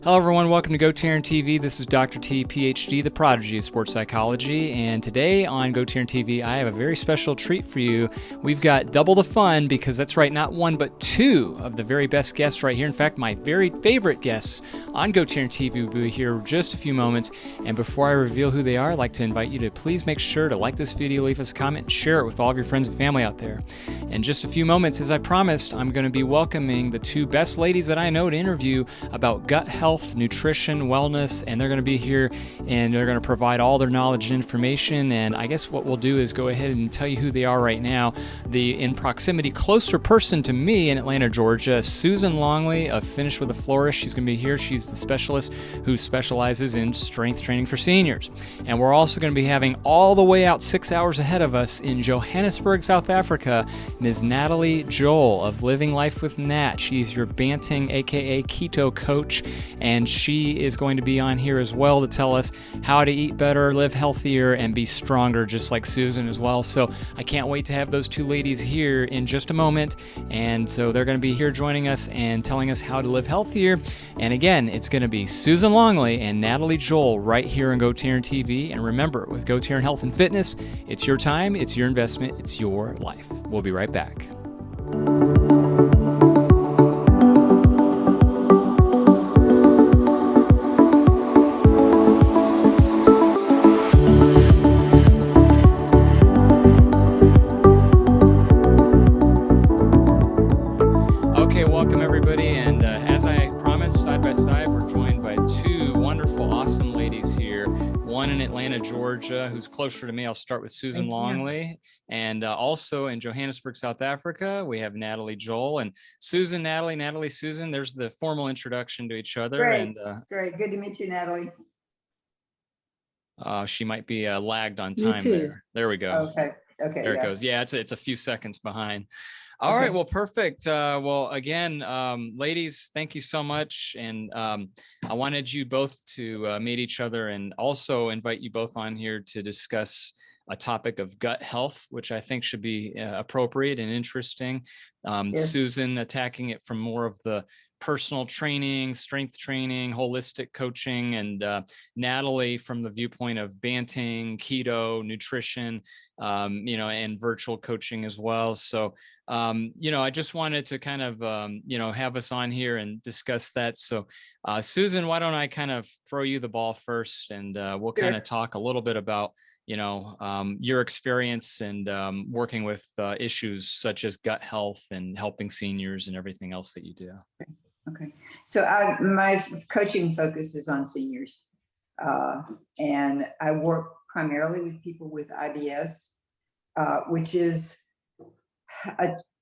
Hello everyone, welcome to GoTarryn TV. This is Dr. T, PhD, the prodigy of sports psychology, and today on GoTarryn TV, I have a very special treat for you. We've got double the fun because that's right, not one but two of the very best guests right here. In fact, my very favorite guests on GoTarryn TV will be here in just a few moments, and before I reveal who they are, I'd like to invite you to please make sure to like this video, leave us a comment, and share it with all of your friends and family out there. In just a few moments, as I promised, I'm going to be welcoming the two best ladies that I know to interview about gut health, nutrition, wellness, and they're going to be here and they're going to provide all their knowledge and information. And I guess what we'll do is go ahead and tell you who they are right now. The in proximity closer person to me in Atlanta, Georgia, Susan Longley of Finish with a Flourish. She's going to be here. She's the specialist who specializes in strength training for seniors. And we're also going to be having all the way out 6 hours ahead of us in Johannesburg, South Africa, Ms. Natalie Joel of Living Life with Nat. She's your Banting, aka Keto coach, and she is going to be on here as well to tell us how to eat better, live healthier, and be stronger, just like Susan as well. So I can't wait to have those two ladies here in just a moment. And so they're going to be here joining us and telling us how to live healthier. And again, it's going to be Susan Longley and Natalie Joel right here on GoTarryn TV. And remember, with GoTarryn Health and Fitness, it's your time, it's your investment, it's your life. We'll be right back. Okay, welcome everybody, and as I promised, side by side, we're joined by two wonderful, awesome ladies here. One in Atlanta, Georgia, who's closer to me. I'll start with Susan Longley, and also in Johannesburg, South Africa, we have Natalie Joel. And Susan, Natalie, Susan, there's the formal introduction to each other. Great, and great. Good to meet you, Natalie. She might be lagged on time there. There we go. Okay, there it goes. Yeah, it's a few seconds behind. All right, well, perfect. Well, again, ladies, thank you so much. And I wanted you both to meet each other and also invite you both on here to discuss a topic of gut health, which I think should be appropriate and interesting. Susan attacking it from more of the personal training, strength training, holistic coaching, and Natalie from the viewpoint of banting, keto, nutrition, and virtual coaching as well. So, I just wanted to kind of, have us on here and discuss that. So, Susan, why don't I kind of throw you the ball first, and we'll kind of talk a little bit about, your experience and working with issues such as gut health and helping seniors and everything else that you do. Okay. So my coaching focus is on seniors, and I work primarily with people with IBS, which is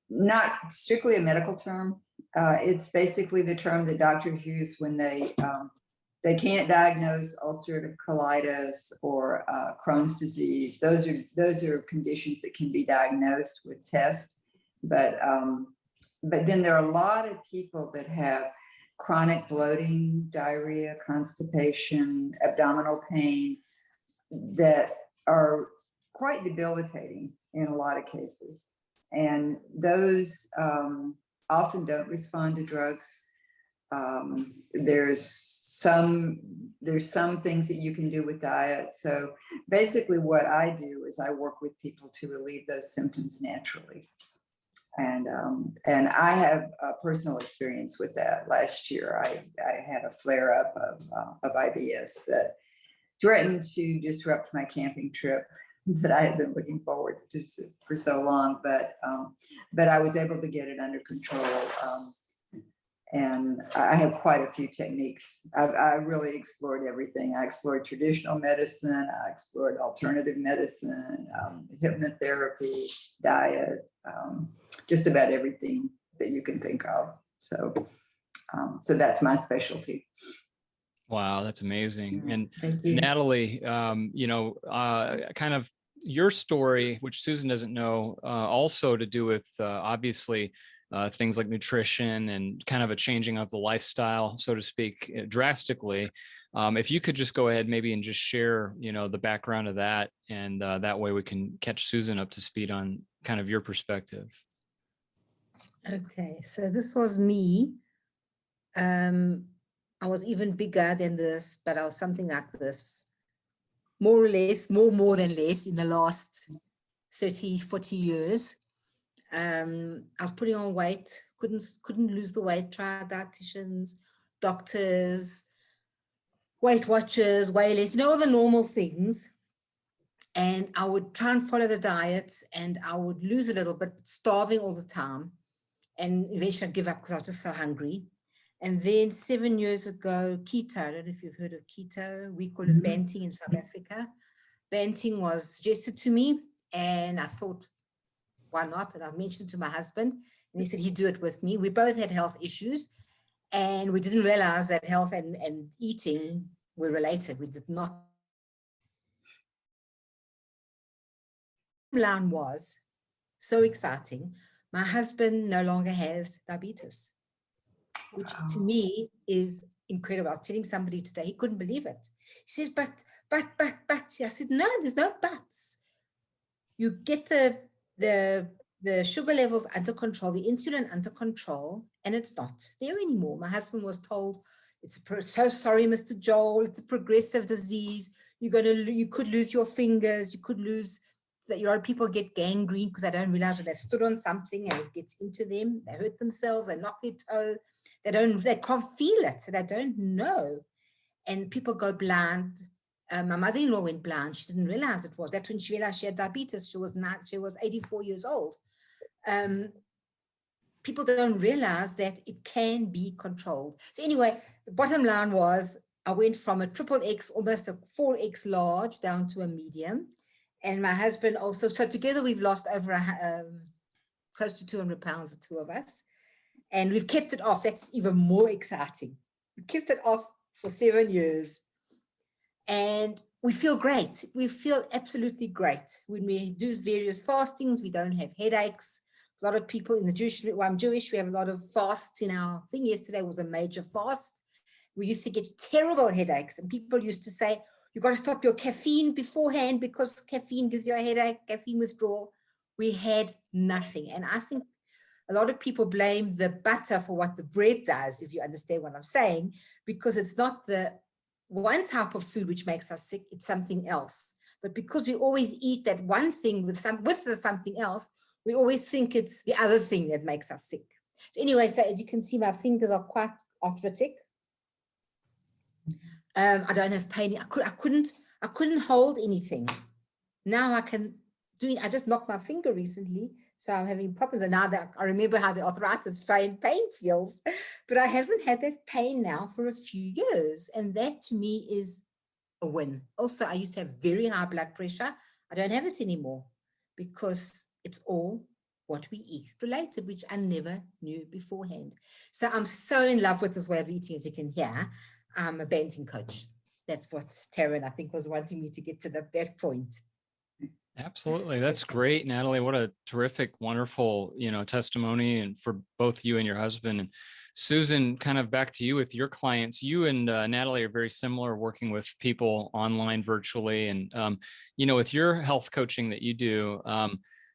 not strictly a medical term. It's basically the term that doctors use when they can't diagnose ulcerative colitis or Crohn's disease. Those are conditions that can be diagnosed with tests, but then there are a lot of people that have chronic bloating, diarrhea, constipation, abdominal pain that are quite debilitating in a lot of cases. And those often don't respond to drugs. There's some things that you can do with diet. So basically what I do is I work with people to relieve those symptoms naturally. And I have a personal experience with that. Last year, I had a flare up of IBS that threatened to disrupt my camping trip that I had been looking forward to for so long. But I was able to get it under control. And I have quite a few techniques. I really explored everything. I explored traditional medicine. I explored alternative medicine, hypnotherapy, diet, just about everything that you can think of. So that's my specialty. Wow, that's amazing. And thank you. Natalie, kind of your story, which Susan doesn't know, also to do with obviously things like nutrition and kind of a changing of the lifestyle, so to speak, drastically. If you could just go ahead maybe and just share, the background of that, and that way we can catch Susan up to speed on kind of your perspective. Okay, so this was me I was even bigger than this, but I was something like this, more or less, more than less in the last 30, 40 years. I was putting on weight, couldn't lose the weight, tried dietitians, doctors, Weight Watchers, Wayless, all the normal things. And I would try and follow the diets and I would lose a little, but starving all the time. And eventually I'd give up because I was just so hungry. And then 7 years ago, keto, I don't know if you've heard of keto, we call it banting in South Africa. Banting was suggested to me and I thought, why not? And I mentioned to my husband and he said he'd do it with me. We both had health issues and we didn't realize that health and eating were related. We did not. Line was so exciting. My husband no longer has diabetes, which to me is incredible. I was telling somebody today, he couldn't believe it. He says, but. I said, no, there's no buts. You get the sugar levels under control, the insulin under control, and it's not there anymore. My husband was told, so sorry, Mr. Joel, it's a progressive disease. You could lose your fingers, you could lose that. A lot of people get gangrene because they don't realize when they've stood on something and it gets into them, they hurt themselves, they knock their toe, they can't feel it, so they don't know. And people go blind. My mother-in-law went blind. She didn't realize it was. That's when she realized she had diabetes. She was 84 years old. People don't realize that it can be controlled. So anyway, the bottom line was I went from a triple X, almost a 4X large down to a medium. And my husband also, so together we've lost over close to 200 pounds, the two of us. And we've kept it off. That's even more exciting. We kept it off for 7 years. And we feel great. We feel absolutely great. When we do various fastings, we don't have headaches. A lot of people in the Jewish, well, I'm Jewish, we have a lot of fasts in our thing. Yesterday was a major fast. We used to get terrible headaches and people used to say, you've got to stop your caffeine beforehand because caffeine gives you a headache, caffeine withdrawal. We had nothing. And I think a lot of people blame the butter for what the bread does, if you understand what I'm saying, because it's not the one type of food which makes us sick, it's something else. But because we always eat that one thing with something else, we always think it's the other thing that makes us sick. So anyway, so as you can see, my fingers are quite arthritic. I don't have pain. I couldn't hold anything. Now I can do it. I just knocked my finger recently, so I'm having problems. And now that I remember how the arthritis pain feels, but I haven't had that pain now for a few years. And that to me is a win. Also, I used to have very high blood pressure. I don't have it anymore because it's all what we eat related, which I never knew beforehand. So I'm so in love with this way of eating, as you can hear. I'm a banting coach. That's what Taryn, I think, was wanting me to get to that point. Absolutely. That's great, Natalie. What a terrific, wonderful, testimony, and for both you and your husband. And Susan, kind of back to you with your clients. You and Natalie are very similar, working with people online, virtually. And, with your health coaching that you do,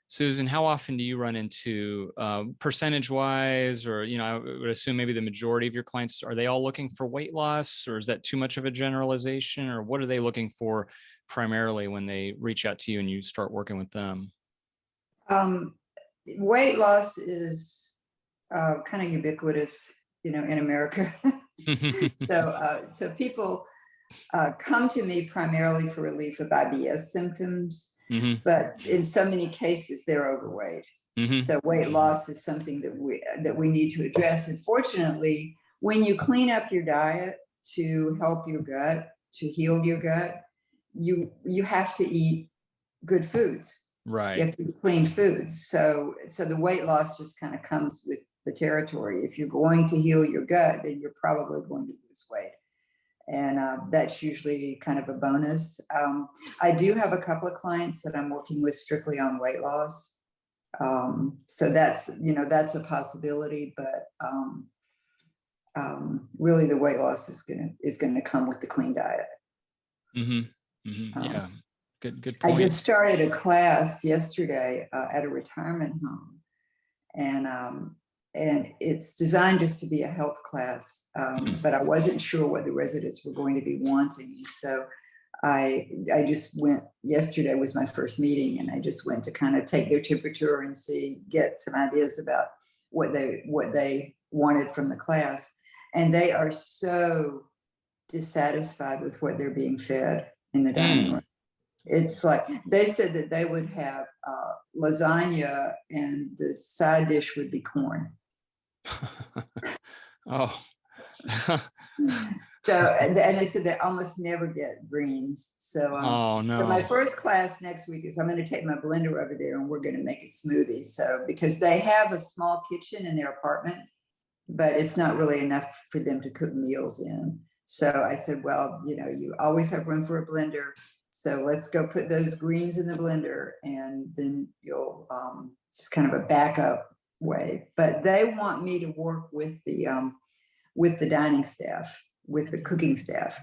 Susan, how often do you run into percentage-wise, or, I would assume maybe the majority of your clients, are they all looking for weight loss, or is that too much of a generalization, or what are they looking for primarily when they reach out to you and you start working with them? Weight loss is kind of ubiquitous, in America. So people come to me primarily for relief of IBS symptoms, but in so many cases they're overweight. So weight loss is something that we need to address. And fortunately, when you clean up your diet to help your gut, to heal your gut, you have to eat good foods. Right. You have to eat clean foods. So the weight loss just kind of comes with the territory. If you're going to heal your gut, then you're probably going to lose weight. And that's usually kind of a bonus. I do have a couple of clients that I'm working with strictly on weight loss. So that's a possibility, but really the weight loss is gonna come with the clean diet. Yeah, good point. I just started a class yesterday at a retirement home, and and it's designed just to be a health class, but I wasn't sure what the residents were going to be wanting. So I just went, yesterday was my first meeting, and I just went to kind of take their temperature and get some ideas about what they wanted from the class. And they are so dissatisfied with what they're being fed in the dining room. It's like, they said that they would have lasagna and the side dish would be corn. Oh. So, and they said they almost never get greens. So, Oh no. So my first class next week is I'm going to take my blender over there and we're going to make a smoothie. So, because they have a small kitchen in their apartment, but it's not really enough for them to cook meals in. So I said, well, you know, you always have room for a blender. So let's go put those greens in the blender, and then you'll just kind of a backup way. But they want me to work with the dining staff, with the cooking staff.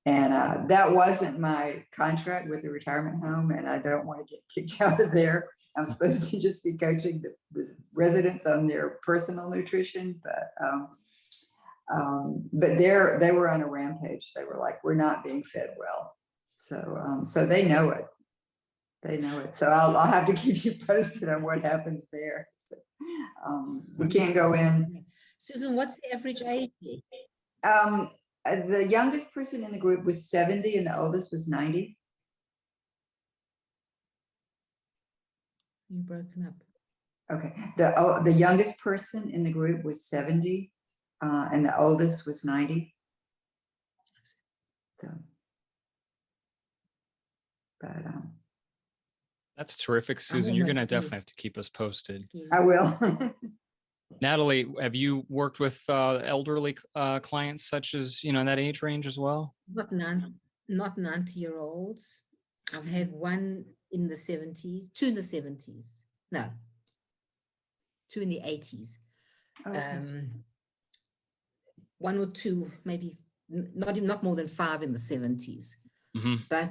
And that wasn't my contract with the retirement home, and I don't want to get kicked out of there. I'm supposed to just be coaching the residents on their personal nutrition, but they were on a rampage. They were like, we're not being fed well. So so they know it. They know it. So I'll have to keep you posted on what happens there. So, we can't go in. Susan, what's the average age? The youngest person in the group was 70 and the oldest was 90. You've broken up. Okay. The youngest person in the group was 70 and the oldest was 90. So, but that's terrific, Susan. You're going to definitely have to keep us posted. I will. Natalie, have you worked with elderly clients such as, you know, in that age range as well? Not 90-year-olds. I've had one in the 70s, two in the 70s. No, two in the 80s. Okay. One or two, maybe not more than 5 in the 70s. Mm-hmm. But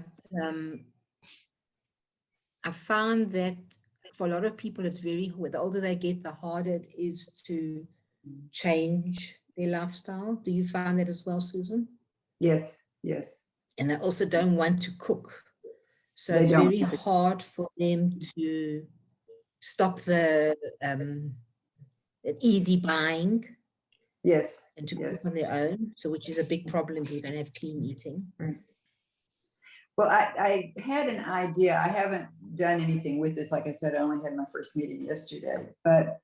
I found that for a lot of people, it's the older they get, the harder it is to change their lifestyle. Do you find that as well, Susan? Yes, yes. And they also don't want to cook. So They it's don't. very hard for them to stop the easy buying. Yes. And to yes. cook on their own. So which is a big problem if you're going to have clean eating. Well, I had an idea. I haven't done anything with this. Like I said, I only had my first meeting yesterday, but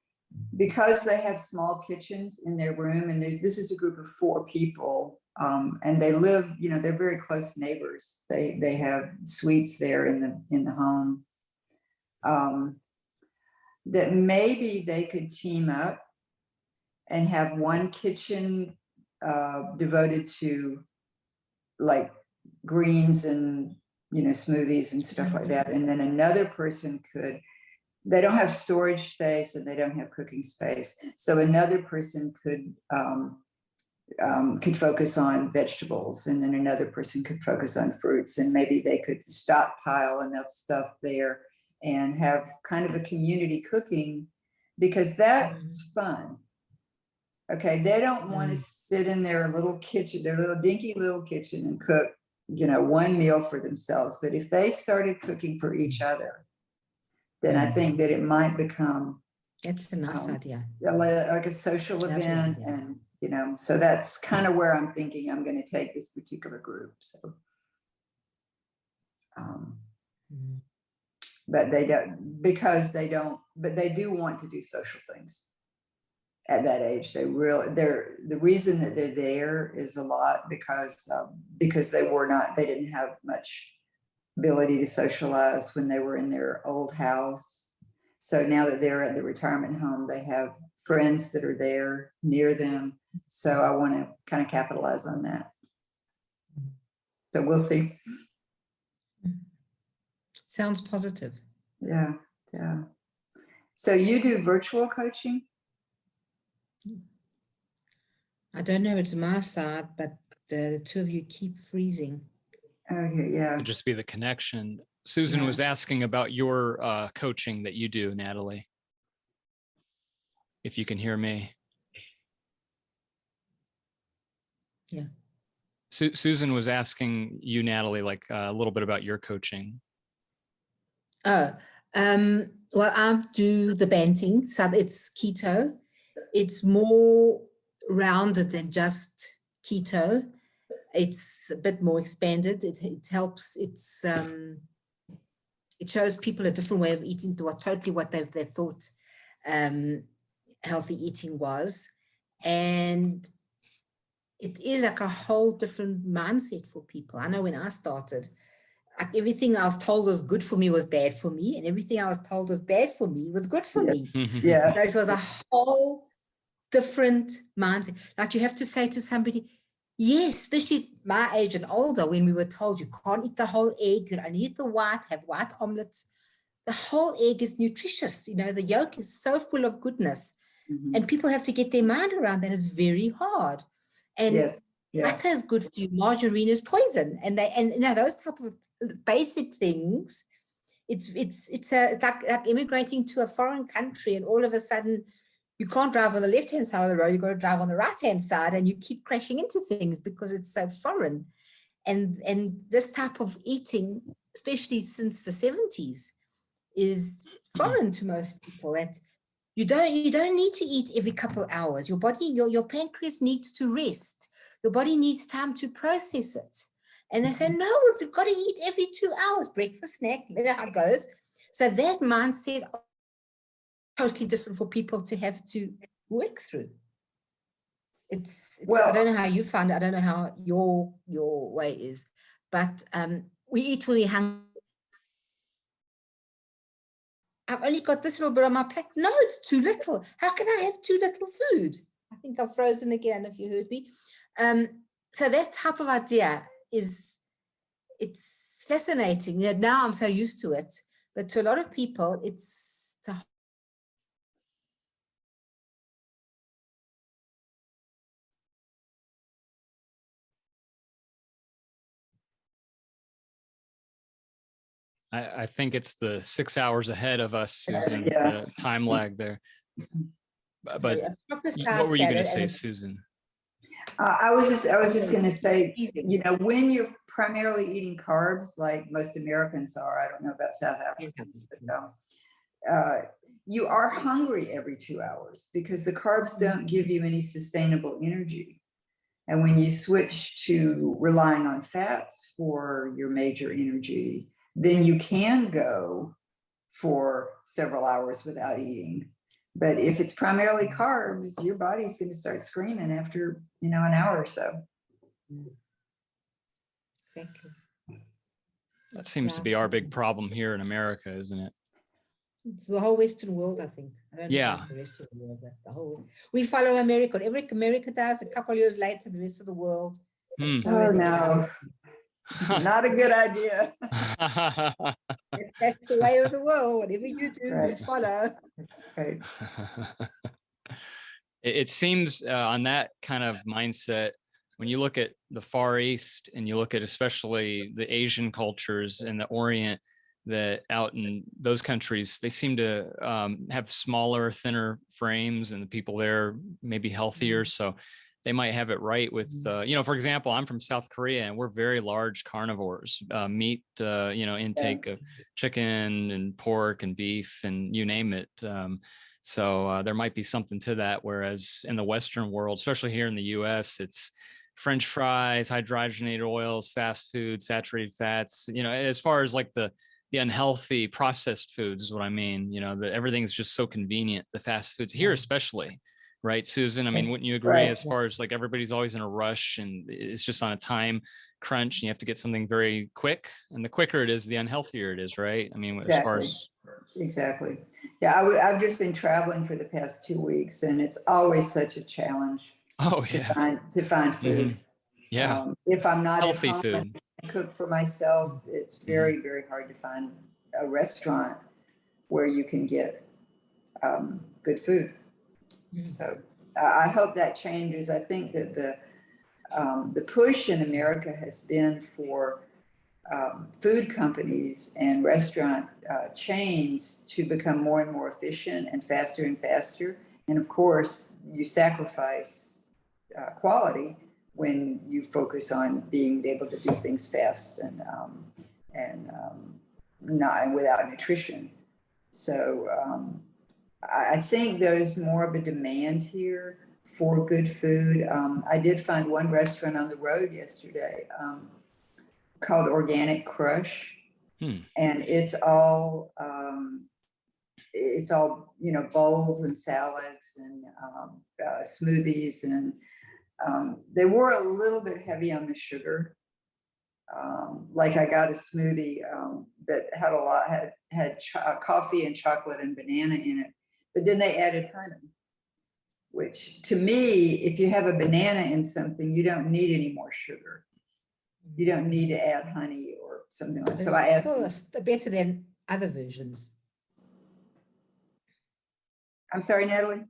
because they have small kitchens in their room, and this is a group of 4 people, and they live, you know, they're very close neighbors. They have suites there in the home. That maybe they could team up and have one kitchen devoted to like greens and, you know, smoothies and stuff like that. And then another person they don't have storage space and they don't have cooking space. So another person could focus on vegetables, and then another person could focus on fruits, and maybe they could stockpile enough stuff there and have kind of a community cooking, because that's fun. Okay, they don't want to sit in their little kitchen, their little dinky little kitchen, and cook, you know, one meal for themselves. But if they started cooking for each other, then I think that it might become, that's a nice idea, like a social event. And, you know, so that's kind of where I'm thinking I'm going to take this particular group. So, but they don't, but they do want to do social things. At that age, the reason that they're there is a lot because they didn't have much ability to socialize when they were in their old house. So now that they're at the retirement home, they have friends that are there near them. So I want to kind of capitalize on that. So we'll see. Sounds positive. Yeah. So you do virtual coaching? I don't know, it's my side, but the two of you keep freezing. Okay, yeah. It'd just be the connection. Susan was asking about your coaching that you do, Natalie. if you can hear me. Yeah. Susan was asking you, Natalie, like a little bit about your coaching. Oh, well, I do the banting, so it's keto. It's more rounded than just keto. It's a bit more expanded. It helps. It shows people a different way of eating to what they thought healthy eating was, and it is like a whole different mindset for people. I know when I started, like everything I was told was good for me was bad for me, and everything I was told was bad for me was good for me. Yeah. So it was a whole different mindset. Like you have to say to somebody, yes, especially my age and older, when we were told you can't eat the whole egg, you only eat the white, have white omelets. The whole egg is nutritious. You know, the yolk is so full of goodness. And people have to get their mind around that. It's very hard. And Yes. Yeah. butter is good for you. Margarine is poison. And you know, those type of basic things, it's like immigrating to a foreign country, and all of a sudden you can't drive on the left-hand side of the road, you've got to drive on the right-hand side, and you keep crashing into things because it's so foreign. And this type of eating, especially since the 70s, is foreign to most people. That you don't need to eat every couple of hours. Your body, your pancreas needs to rest. Your body needs time to process it. And they say, no, we've got to eat every 2 hours, breakfast, snack, you know how it goes. So that mindset totally different for people to have to work through. It's well, I don't know how you find it. I don't know how your way is, but we eat when we're hungry. I've only got this little bit on my plate. No, it's too little. How can I have too little food? I think I'm frozen again, if you heard me. So that type of idea it's fascinating. You know, now I'm so used to it, but to a lot of people, it's a I think it's the 6 hours ahead of us, Susan, Yeah. the time lag there. But what were you going to say, Susan? I was just going to say, you know, when you're primarily eating carbs, like most Americans are, I don't know about South Africans, but you are hungry every 2 hours because the carbs don't give you any sustainable energy. And when you switch to relying on fats for your major energy, then you can go for several hours without eating. But if it's primarily carbs, your body's going to start screaming after, you know, an hour or so. Exactly. That seems to be our big problem here in America, isn't it? It's the whole Western world, I think. I don't know about the rest of the world, but the whole. We follow America. Every America does. A couple of years later, the rest of the world. Oh no, not a good idea. That's the way of the world. Whatever you do, we follow. Right. It seems on that kind of mindset, when you look at the Far East and you look at especially the Asian cultures and the Orient, that out in those countries, they seem to have smaller, thinner frames, and the people there may be healthier. So they might have it right with, you know, for example, I'm from South Korea and we're very large carnivores, meat, you know, intake of chicken and pork and beef and you name it. So there might be something to that. Whereas in the Western world, especially here in the US, it's French fries, hydrogenated oils, fast food, saturated fats, you know, as far as like the unhealthy processed foods is what I mean, you know, that everything's just so convenient, the fast foods here, especially, right, Susan? I mean, wouldn't you agree as far as like everybody's always in a rush and it's just on a time crunch and you have to get something very quick, and the quicker it is, the unhealthier it is, right? I mean, as far as. Exactly. Yeah, I've just been traveling for the past 2 weeks and it's always such a challenge to find food. Yeah. If I'm not healthy at home food and cook for myself, it's very, very hard to find a restaurant where you can get good food. So I hope that changes. I think that the push in America has been for food companies and restaurant chains to become more and more efficient and faster, And of course, you sacrifice quality when you focus on being able to do things fast and not without nutrition. So I think there's more of a demand here for good food. I did find one restaurant on the road yesterday called Organic Crush, and it's all bowls and salads and smoothies, and they were a little bit heavy on the sugar. Like I got a smoothie that had coffee and chocolate and banana in it, but then they added honey, which to me, if you have a banana in something, you don't need any more sugar. You don't need to add honey or something like that. So I asked still better than other versions. I'm sorry, Natalie?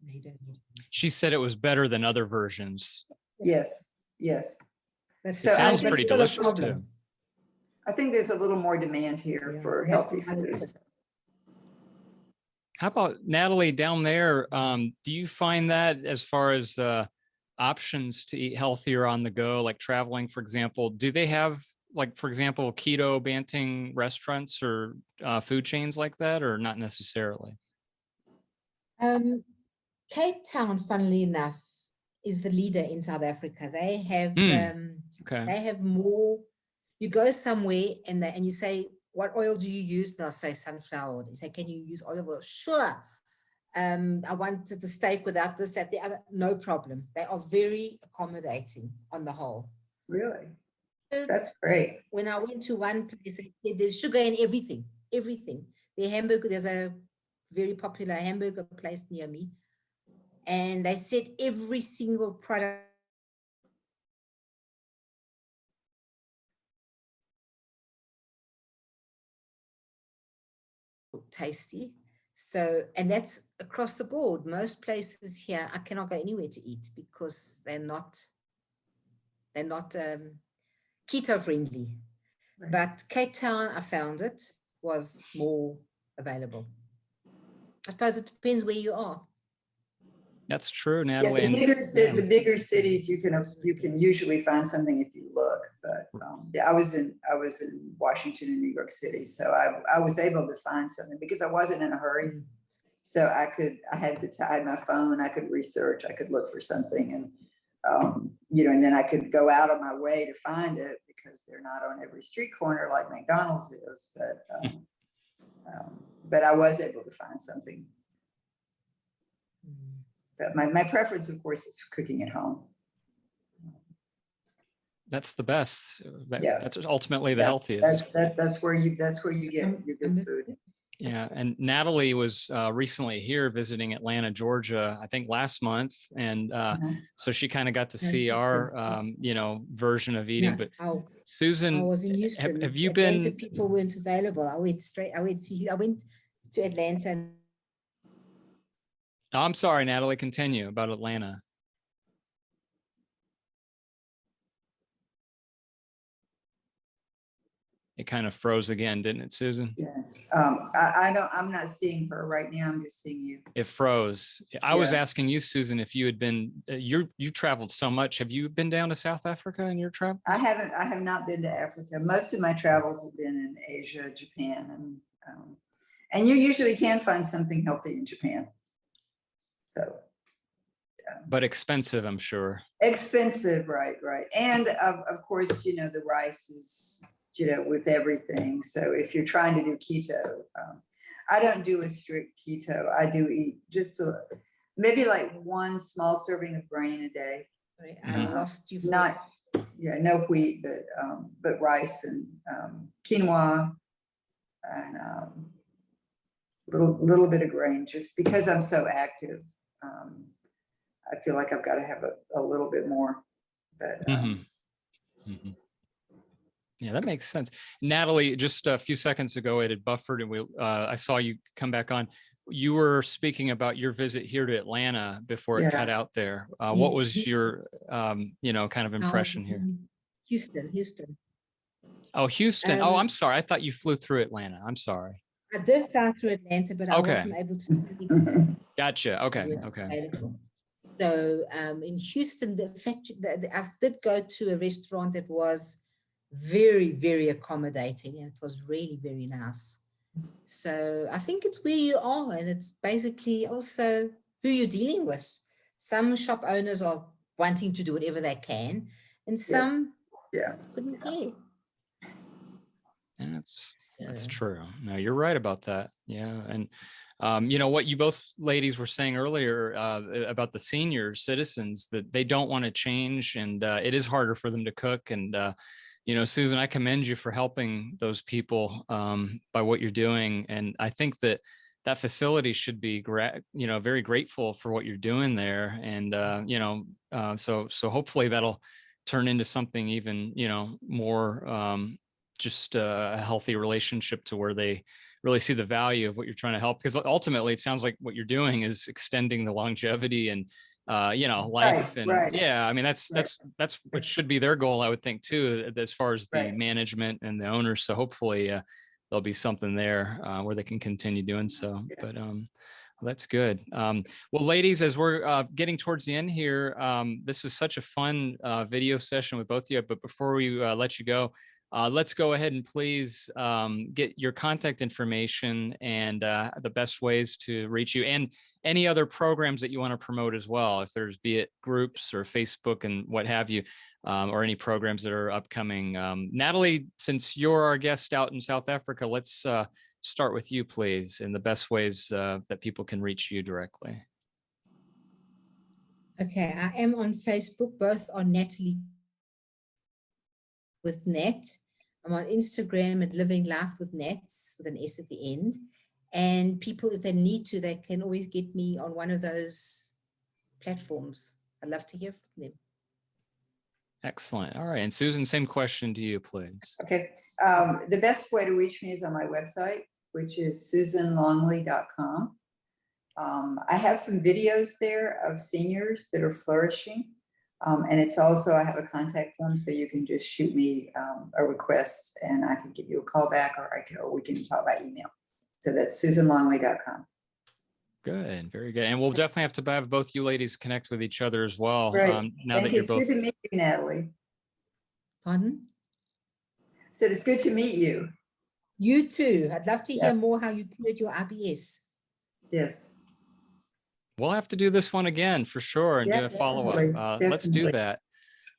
No, you don't need. She said it was better than other versions. Yes, yes. But It So sounds that's pretty still a delicious too. problem. I think there's a little more demand here Yeah, for that's healthy the other food. thing. How about Natalie down there? Do you find that as far as options to eat healthier on the go, like traveling, for example, do they have, like, for example, keto Banting restaurants or food chains like that, or not necessarily? Cape Town, funnily enough, is the leader in South Africa. They have Okay. they have more. You go somewhere and you say, what oil do you use? And I'll say sunflower oil. You say, can you use olive oil? Sure. I wanted the steak without this, that, the other. No problem. They are very accommodating on the whole. Really? That's great. When I went to one place, there's sugar in everything, everything. The hamburger, there's a very popular hamburger place near me, and they said every single product tasty. So, and that's across the board. Most places here, I cannot go anywhere to eat because they're not keto friendly. Right. But Cape Town, I found it was more available. I suppose it depends where you are. That's true, Yeah, Natalie. the bigger cities, you can usually find something if you look. But yeah, I was in Washington and New York City, so I was able to find something because I wasn't in a hurry. So I had my phone, I could research, I could look for something, and and then I could go out of my way to find it because they're not on every street corner like McDonald's is. But I was able to find something. But my preference, of course, is cooking at home. That's the best. Yeah. That's ultimately the healthiest. That's where you get your good food. Yeah, and Natalie was recently here visiting Atlanta, Georgia, I think last month, and so she kind of got to see our, version of eating. But Susan, I was in Houston. have you Atlanta been? People weren't available. I went to Atlanta. And Oh, I'm sorry, Natalie. Continue about Atlanta. It kind of froze again, didn't it, Susan? Yeah. I'm not seeing her right now. I'm just seeing you. It froze. I was asking you, Susan, if you had been. You traveled so much. Have you been down to South Africa in your travels? I haven't. I have not been to Africa. Most of my travels have been in Asia, Japan, and you usually can find something healthy in Japan. So. But expensive, I'm sure. Expensive, right. And of course, the rice is, with everything. So if you're trying to do keto, I don't do a strict keto. I do eat just maybe like one small serving of grain a day. I lost you. No wheat, but rice and quinoa and little bit of grain, just because I'm so active. I feel like I've got to have a little bit more. But yeah, that makes sense. Natalie, just a few seconds ago, it had buffered, and I saw you come back on. You were speaking about your visit here to Atlanta before it cut out there. What was your, kind of impression here? Houston. Oh, Houston. I'm sorry. I thought you flew through Atlanta. I'm sorry. I did fly through Atlanta, but I Okay. wasn't able to. Gotcha. Okay. Yeah, Okay. available. So in Houston, I did go to a restaurant that was very, very accommodating, and it was really very nice. So I think it's where you are, and it's basically also who you're dealing with. Some shop owners are wanting to do whatever they can, and some couldn't care. Yeah, that's true. No, you're right about that. Yeah. And you know what you both ladies were saying earlier about the senior citizens, that they don't want to change, and it is harder for them to cook. And you know, Susan, I commend you for helping those people by what you're doing. And I think that that facility should be you know, very grateful for what you're doing there. And you know, so hopefully that'll turn into something even, you know, more just a healthy relationship to where they really see the value of what you're trying to help. Because ultimately it sounds like what you're doing is extending the longevity and you know, life. Right, and right. yeah, I mean, that's what should be their goal, I would think too, as far as the management and the owners. So hopefully there'll be something there where they can continue doing so. But well, that's good. Well, ladies, as we're getting towards the end here, this was such a fun video session with both of you. But before we let you go, let's go ahead and please get your contact information and the best ways to reach you, and any other programs that you want to promote as well, if there's, be it groups or Facebook and what have you, or any programs that are upcoming. Natalie, since you're our guest out in South Africa, let's start with you, please, and the best ways that people can reach you directly. Okay, I am on Facebook, both on Natalie with Net. I'm on Instagram at Living Life with Nets with an S at the end. And people, if they need to, they can always get me on one of those platforms. I'd love to hear from them. Excellent. All right. And Susan, same question to you, please. Okay. The best way to reach me is on my website, which is susanlongley.com. I have some videos there of seniors that are flourishing. And it's also, I have a contact form, so you can just shoot me a request and I can give you a call back, or we can talk by email. So that's susanlongley.com. Good. Very good. And we'll definitely have to have both you ladies connect with each other as well. Right. Now that you're both. It's good to meet you, Natalie. Pardon? So it's good to meet you. You too. I'd love to hear more how you cured your IBS. Yes. We'll have to do this one again for sure and do a follow-up. Let's do that.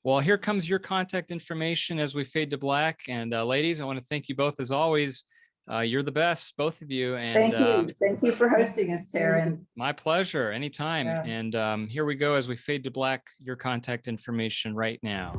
Well, here comes your contact information as we fade to black. And ladies, I want to thank you both as always. You're the best, both of you. And thank you. Thank you for hosting us, Taryn. My pleasure. Anytime. Yeah. And here we go as we fade to black, your contact information right now.